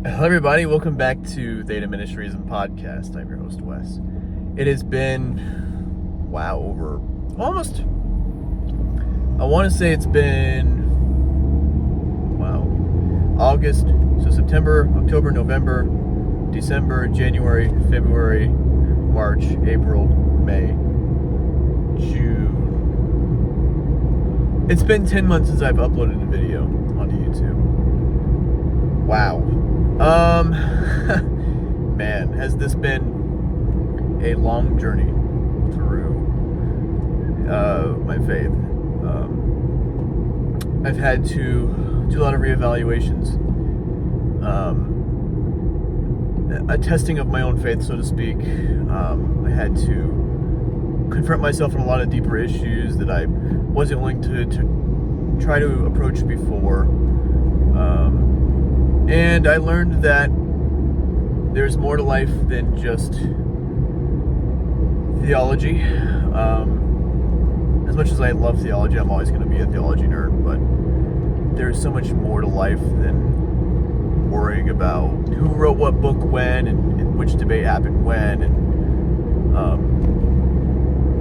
Hello, everybody. Welcome back to Theta Ministries and Podcast. I'm your host, Wes. It has been, over almost, I want to say it's been, August, so September, October, November, December, January, February, March, April, May, June. It's been 10 months since I've uploaded a video onto YouTube. Wow. Man, has this been a long journey through my faith. I've had to do a lot of reevaluations, a testing of my own faith, so to speak. I had to confront myself in a lot of deeper issues that I wasn't willing to try to approach before. And I learned that there's more to life than just theology. As much as I love theology, I'm always going to be a theology nerd, but there's so much more to life than worrying about who wrote what book when and which debate happened when. And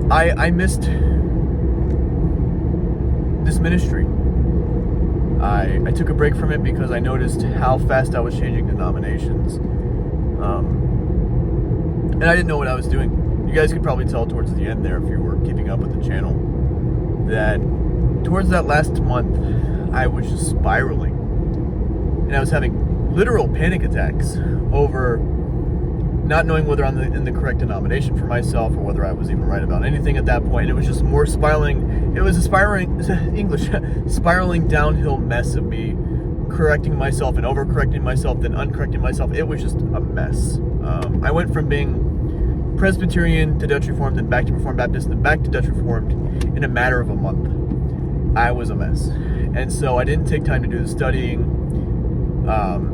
I missed this ministry. I took a break from it because I noticed how fast I was changing denominations. And I didn't know what I was doing. You guys could probably tell towards the end there, if you were keeping up with the channel, that towards that last month, I was just spiraling. And I was having literal panic attacks over not knowing whether I'm in the correct denomination for myself or whether I was even right about anything at that point. It was just more spiraling. It was a spiraling downhill mess of me correcting myself and overcorrecting myself, then uncorrecting myself. It was just a mess. I went from being Presbyterian to Dutch Reformed, then back to Reformed Baptist, then back to Dutch Reformed in a matter of a month. I was a mess. And so I didn't take time to do the studying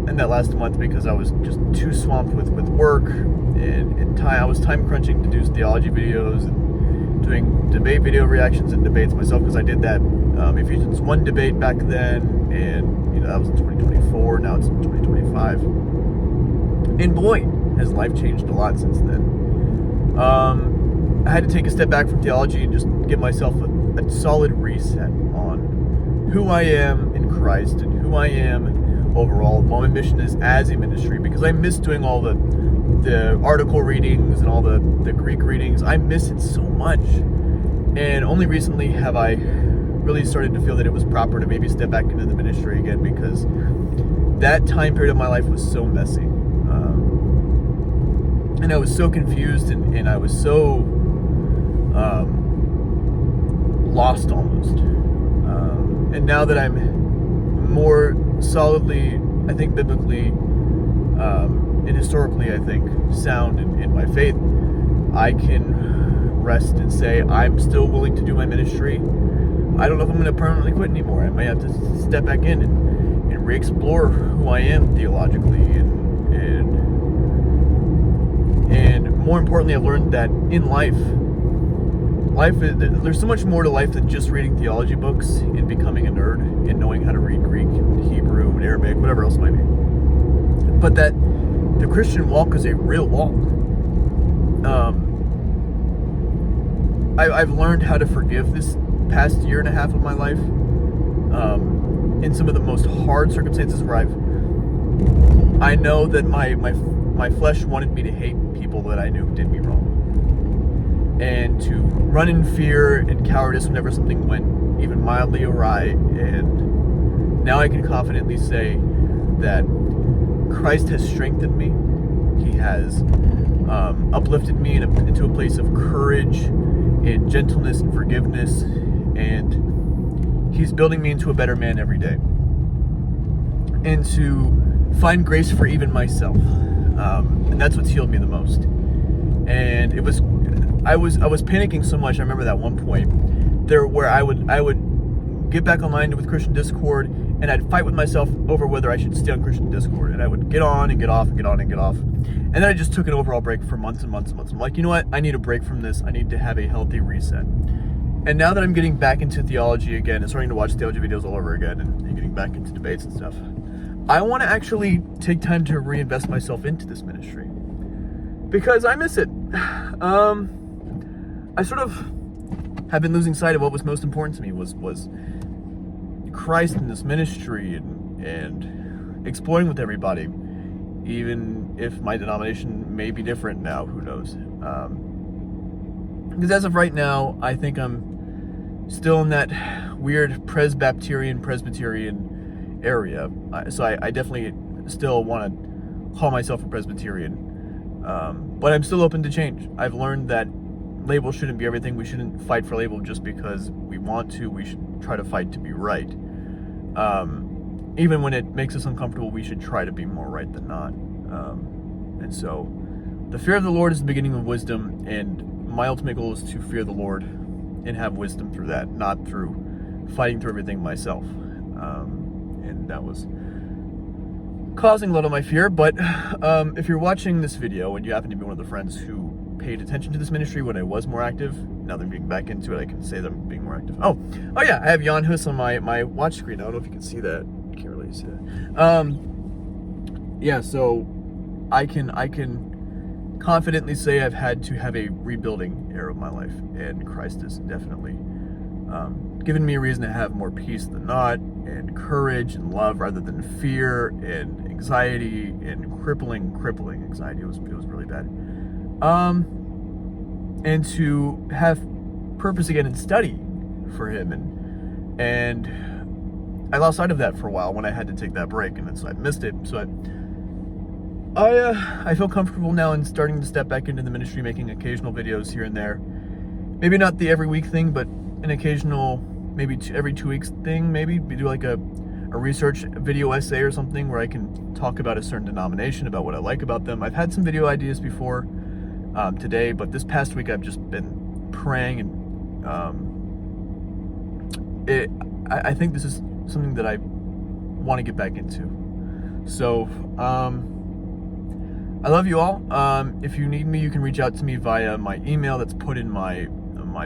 in that last month because I was just too swamped with work and time. I was time crunching to do theology videos and doing debate video reactions and debates myself, because I did that Ephesians 1 debate back then, and that was in 2024. Now it's in 2025. And boy, has life changed a lot since then. I had to take a step back from theology and just give myself a solid reset on who I am in Christ and who I am overall, what my mission is as a ministry, because I miss doing all the article readings and all the Greek readings. I miss it so much. And only recently have I really started to feel that it was proper to maybe step back into the ministry again, because that time period of my life was so messy. And I was so confused and I was so lost almost. And now that I'm more solidly, I think biblically and historically, I think, sound in my faith, I can rest and say I'm still willing to do my ministry. I don't know if I'm going to permanently quit anymore. I may have to step back in and re-explore who I am theologically, and more importantly, I've learned that in life there's so much more to life than just reading theology books and becoming a nerd and knowing how to read Greek and Hebrew and Arabic, whatever else it might be. But that the Christian walk is a real walk. I've learned how to forgive this past year and a half of my life in some of the most hard circumstances where I know that my flesh wanted me to hate people that I knew did me wrong, and to run in fear and cowardice whenever something went even mildly awry. And now I can confidently say that Christ has strengthened me. He has uplifted me into a place of courage and gentleness and forgiveness, and He's building me into a better man every day, and to find grace for even myself. And that's what's healed me the most. And I was panicking so much. I remember that one point there where I would get back online with Christian Discord, and I'd fight with myself over whether I should stay on Christian Discord, and I would get on and get off and get on and get off. And then I just took an overall break for months and months and months. I'm like, you know what? I need a break from this. I need to have a healthy reset. And now that I'm getting back into theology again and starting to watch theology videos all over again and getting back into debates and stuff, I want to actually take time to reinvest myself into this ministry because I miss it. I sort of have been losing sight of what was most important to me was Christ in this ministry and exploring with everybody, even if my denomination may be different now. Who knows? Because as of right now, I think I'm still in that weird Presbyterian area. So I definitely still want to call myself a Presbyterian. But I'm still open to change. I've learned that label shouldn't be everything. We shouldn't fight for label just because we want to. We should try to fight to be right. Even when it makes us uncomfortable, we should try to be more right than not. And so the fear of the Lord is the beginning of wisdom, and my ultimate goal is to fear the Lord and have wisdom through that, not through fighting through everything myself. And that was causing a lot of my fear. But if you're watching this video and you happen to be one of the friends who paid attention to this ministry when I was more active, now that I'm getting back into it, I can say that I'm being more active. Oh yeah, I have Jan Hus on my watch screen. I don't know if you can see that. Can't really see that. Yeah, so I can confidently say I've had to have a rebuilding era of my life, and Christ has definitely given me a reason to have more peace than not, and courage and love rather than fear and anxiety and crippling anxiety. It was really bad. And to have purpose again and study for Him, and I lost sight of that for a while when I had to take that break, and so I missed it. So I feel comfortable now in starting to step back into the ministry, making occasional videos here and there. Maybe not the every week thing, but an occasional, maybe every 2 weeks thing. Maybe do like a research video essay or something where I can talk about a certain denomination, about what I like about them. I've had some video ideas before today, but this past week I've just been praying, and I think this is something that I want to get back into. So I love you all. If you need me, you can reach out to me via my email that's put in my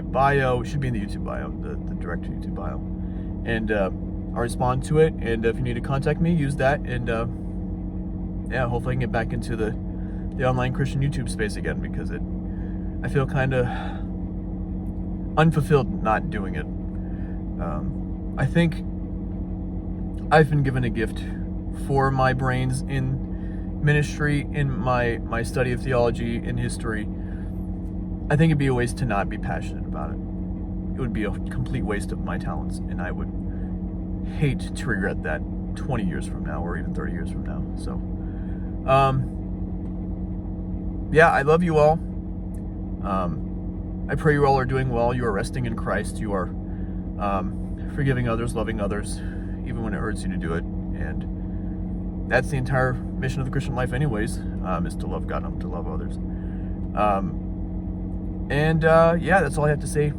bio. It should be in the YouTube bio, the direct to YouTube bio, and I'll respond to it. And if you need to contact me, use that. And yeah, hopefully I can get back into the online Christian YouTube space again, because I feel kind of unfulfilled not doing it. I think I've been given a gift for my brains in ministry, in my study of theology and history. I think it'd be a waste to not be passionate about it. It would be a complete waste of my talents, and I would hate to regret that 20 years from now or even 30 years from now. So yeah, I love you all. I pray you all are doing well. You are resting in Christ. You are forgiving others, loving others, even when it hurts you to do it. And that's the entire mission of the Christian life anyways, is to love God and to love others. Yeah, that's all I have to say.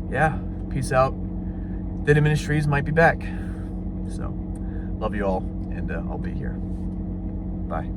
Yeah, peace out. Data Ministries might be back. So, love you all, and I'll be here. Bye.